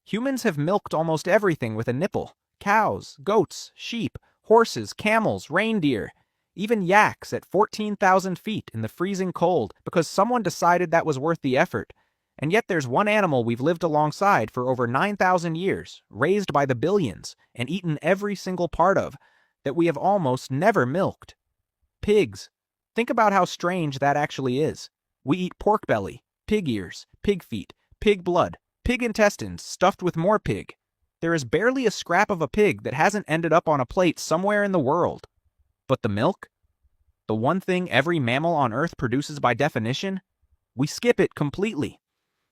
Humans have milked almost everything with a nipple. Cows, goats, sheep, horses, camels, reindeer, even yaks at 14,000 feet in the freezing cold because someone decided that was worth the effort. And yet there's one animal we've lived alongside for over 9,000 years, raised by the billions, and eaten every single part of, that we have almost never milked. Pigs. Think about how strange that actually is. We eat pork belly, pig ears, pig feet, pig blood, pig intestines stuffed with more pig. There is barely a scrap of a pig that hasn't ended up on a plate somewhere in the world. But the milk? The one thing every mammal on Earth produces by definition? We skip it completely.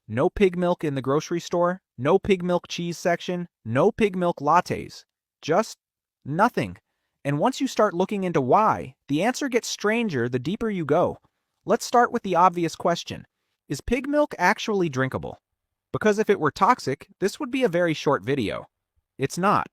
No pig milk in the grocery store, no pig milk cheese section, no pig milk lattes. Just nothing. And once you start looking into why, the answer gets stranger the deeper you go. Let's start with the obvious question. Is pig milk actually drinkable? Because if it were toxic, this would be a very short video. It's not.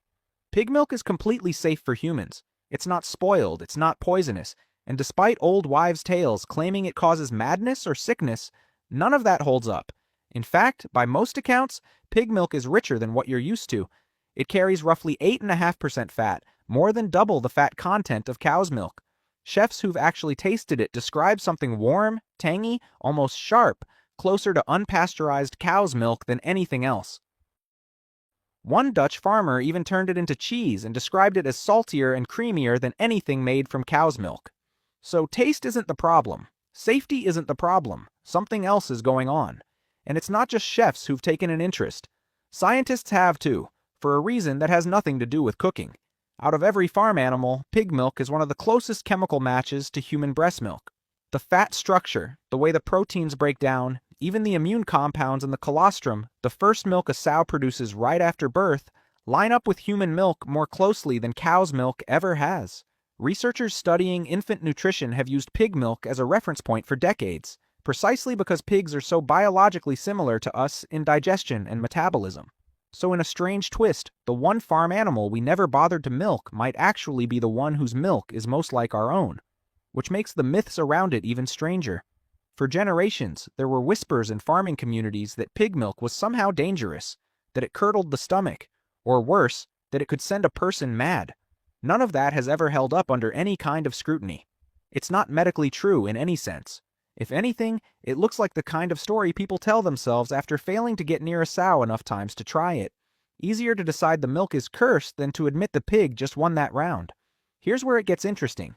Pig milk is completely safe for humans. It's not spoiled, it's not poisonous, and despite old wives' tales claiming it causes madness or sickness, none of that holds up. In fact, by most accounts, pig milk is richer than what you're used to. It carries roughly 8.5% fat, more than double the fat content of cow's milk. Chefs who've actually tasted it describe something warm, tangy, almost sharp, closer to unpasteurized cow's milk than anything else. One Dutch farmer even turned it into cheese and described it as saltier and creamier than anything made from cow's milk. So taste isn't the problem. Safety isn't the problem. Something else is going on. And it's not just chefs who've taken an interest. Scientists have too, for a reason that has nothing to do with cooking. Out of every farm animal, pig milk is one of the closest chemical matches to human breast milk. The fat structure, the way the proteins break down, even the immune compounds in the colostrum, the first milk a sow produces right after birth, line up with human milk more closely than cow's milk ever has. Researchers studying infant nutrition have used pig milk as a reference point for decades, precisely because pigs are so biologically similar to us in digestion and metabolism. So in a strange twist, the one farm animal we never bothered to milk might actually be the one whose milk is most like our own, which makes the myths around it even stranger. For generations, there were whispers in farming communities that pig milk was somehow dangerous, that it curdled the stomach, or worse, that it could send a person mad. None of that has ever held up under any kind of scrutiny. It's not medically true in any sense. If anything, it looks like the kind of story people tell themselves after failing to get near a sow enough times to try it. Easier to decide the milk is cursed than to admit the pig just won that round. Here's where it gets interesting.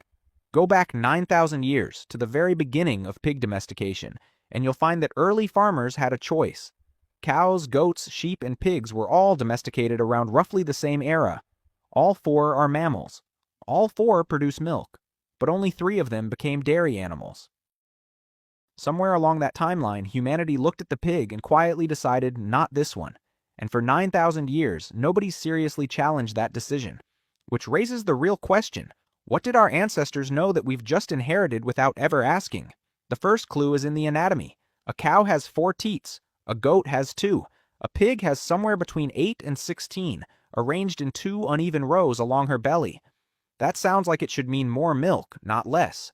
Go back 9,000 years to the very beginning of pig domestication, and you'll find that early farmers had a choice. Cows, goats, sheep, and pigs were all domesticated around roughly the same era. All four are mammals. All four produce milk, but only 3 of them became dairy animals. Somewhere along that timeline, humanity looked at the pig and quietly decided not this one. And for 9,000 years, nobody seriously challenged that decision. Which raises the real question. What did our ancestors know that we've just inherited without ever asking? The first clue is in the anatomy. A cow has 4 teats. A goat has 2. A pig has somewhere between 8 and 16, arranged in 2 uneven rows along her belly. That sounds like it should mean more milk, not less.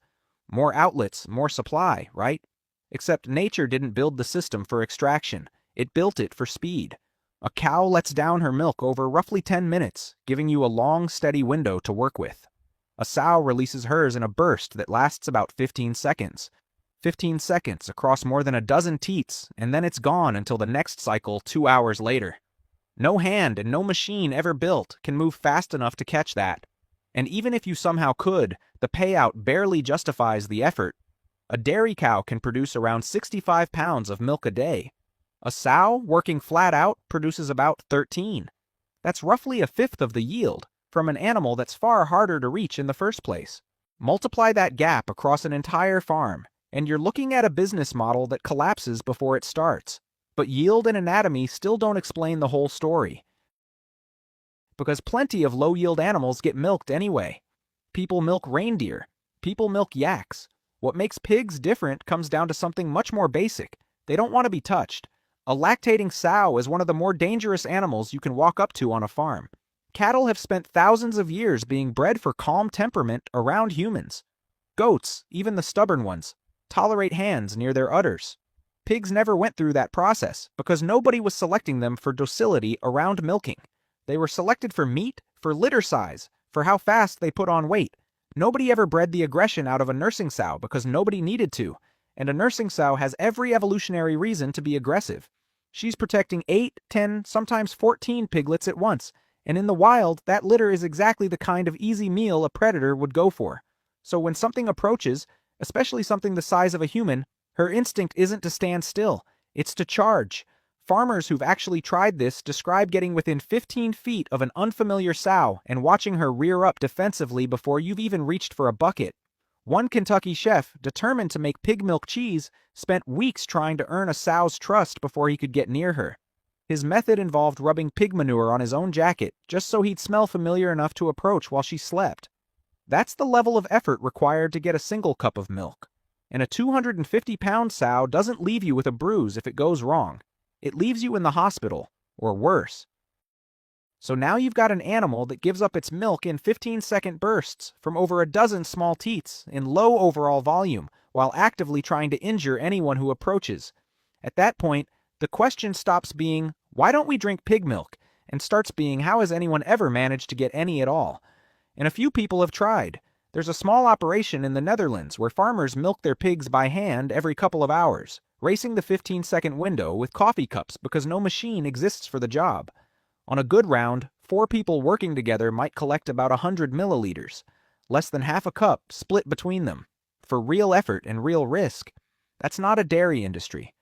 More outlets, more supply, right? Except nature didn't build the system for extraction. It built it for speed. A cow lets down her milk over roughly 10 minutes, giving you a long, steady window to work with. A sow releases hers in a burst that lasts about 15 seconds. 15 seconds across more than a dozen teats, and then it's gone until the next cycle 2 hours later. No hand and no machine ever built can move fast enough to catch that. And even if you somehow could, the payout barely justifies the effort. A dairy cow can produce around 65 pounds of milk a day. A sow, working flat out, produces about 13. That's roughly 1/5 of the yield, from an animal that's far harder to reach in the first place. Multiply that gap across an entire farm, and you're looking at a business model that collapses before it starts. But yield and anatomy still don't explain the whole story. Because plenty of low-yield animals get milked anyway. People milk reindeer. People milk yaks. What makes pigs different comes down to something much more basic. They don't want to be touched. A lactating sow is one of the more dangerous animals you can walk up to on a farm. Cattle have spent thousands of years being bred for calm temperament around humans. Goats, even the stubborn ones, tolerate hands near their udders. Pigs never went through that process because nobody was selecting them for docility around milking. They were selected for meat, for litter size, for how fast they put on weight. Nobody ever bred the aggression out of a nursing sow because nobody needed to, and a nursing sow has every evolutionary reason to be aggressive. She's protecting 8, 10, sometimes 14 piglets at once, and in the wild, that litter is exactly the kind of easy meal a predator would go for. So when something approaches, especially something the size of a human, her instinct isn't to stand still, it's to charge. Farmers who've actually tried this describe getting within 15 feet of an unfamiliar sow and watching her rear up defensively before you've even reached for a bucket. One Kentucky chef, determined to make pig milk cheese, spent weeks trying to earn a sow's trust before he could get near her. His method involved rubbing pig manure on his own jacket just so he'd smell familiar enough to approach while she slept. That's the level of effort required to get a single cup of milk. And a 250-pound sow doesn't leave you with a bruise if it goes wrong. It leaves you in the hospital, or worse. So now you've got an animal that gives up its milk in 15-second bursts from over a dozen small teats in low overall volume while actively trying to injure anyone who approaches. At that point, the question stops being, why don't we drink pig milk? And starts being, how has anyone ever managed to get any at all? And a few people have tried. There's a small operation in the Netherlands where farmers milk their pigs by hand every couple of hours, racing the 15-second window with coffee cups because no machine exists for the job. On a good round, 4 people working together might collect about 100 milliliters, less than half a cup split between them, for real effort and real risk. That's not a dairy industry.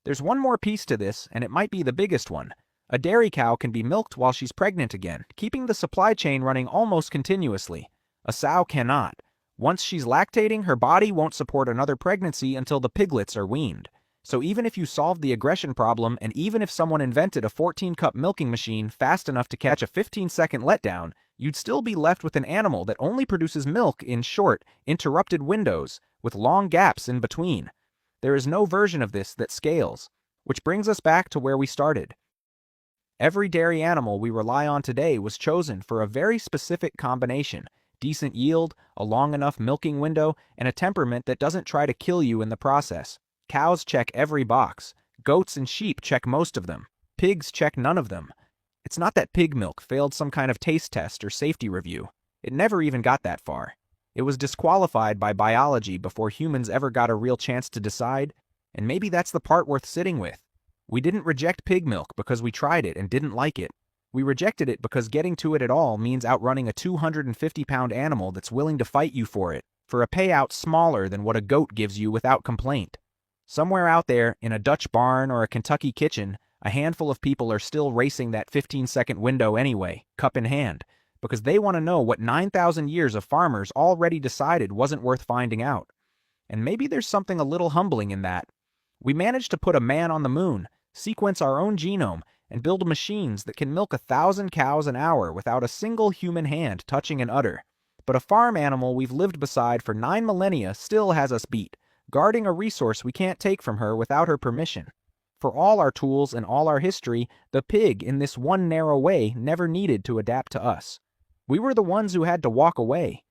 There's one more piece to this, and it might be the biggest one. A dairy cow can be milked while she's pregnant again, keeping the supply chain running almost continuously. A sow cannot. Once she's lactating, her body won't support another pregnancy until the piglets are weaned. So even if you solved the aggression problem, and even if someone invented a 14-cup milking machine fast enough to catch a 15-second letdown, you'd still be left with an animal that only produces milk in short, interrupted windows, with long gaps in between. There is no version of this that scales, which brings us back to where we started. Every dairy animal we rely on today was chosen for a very specific combination: decent yield, a long enough milking window, and a temperament that doesn't try to kill you in the process. Cows check every box. Goats and sheep check most of them. Pigs check none of them. It's not that pig milk failed some kind of taste test or safety review. It never even got that far. It was disqualified by biology before humans ever got a real chance to decide, and maybe that's the part worth sitting with. We didn't reject pig milk because we tried it and didn't like it. We rejected it because getting to it at all means outrunning a 250-pound animal that's willing to fight you for it, for a payout smaller than what a goat gives you without complaint. Somewhere out there, in a Dutch barn or a Kentucky kitchen, a handful of people are still racing that 15-second window anyway, cup in hand, because they want to know what 9,000 years of farmers already decided wasn't worth finding out. And maybe there's something a little humbling in that. We managed to put a man on the moon, sequence our own genome, and build machines that can milk 1,000 cows an hour without a single human hand touching an udder. But a farm animal we've lived beside for 9 millennia still has us beat, guarding a resource we can't take from her without her permission. For all our tools and all our history, the pig in this one narrow way never needed to adapt to us. We were the ones who had to walk away.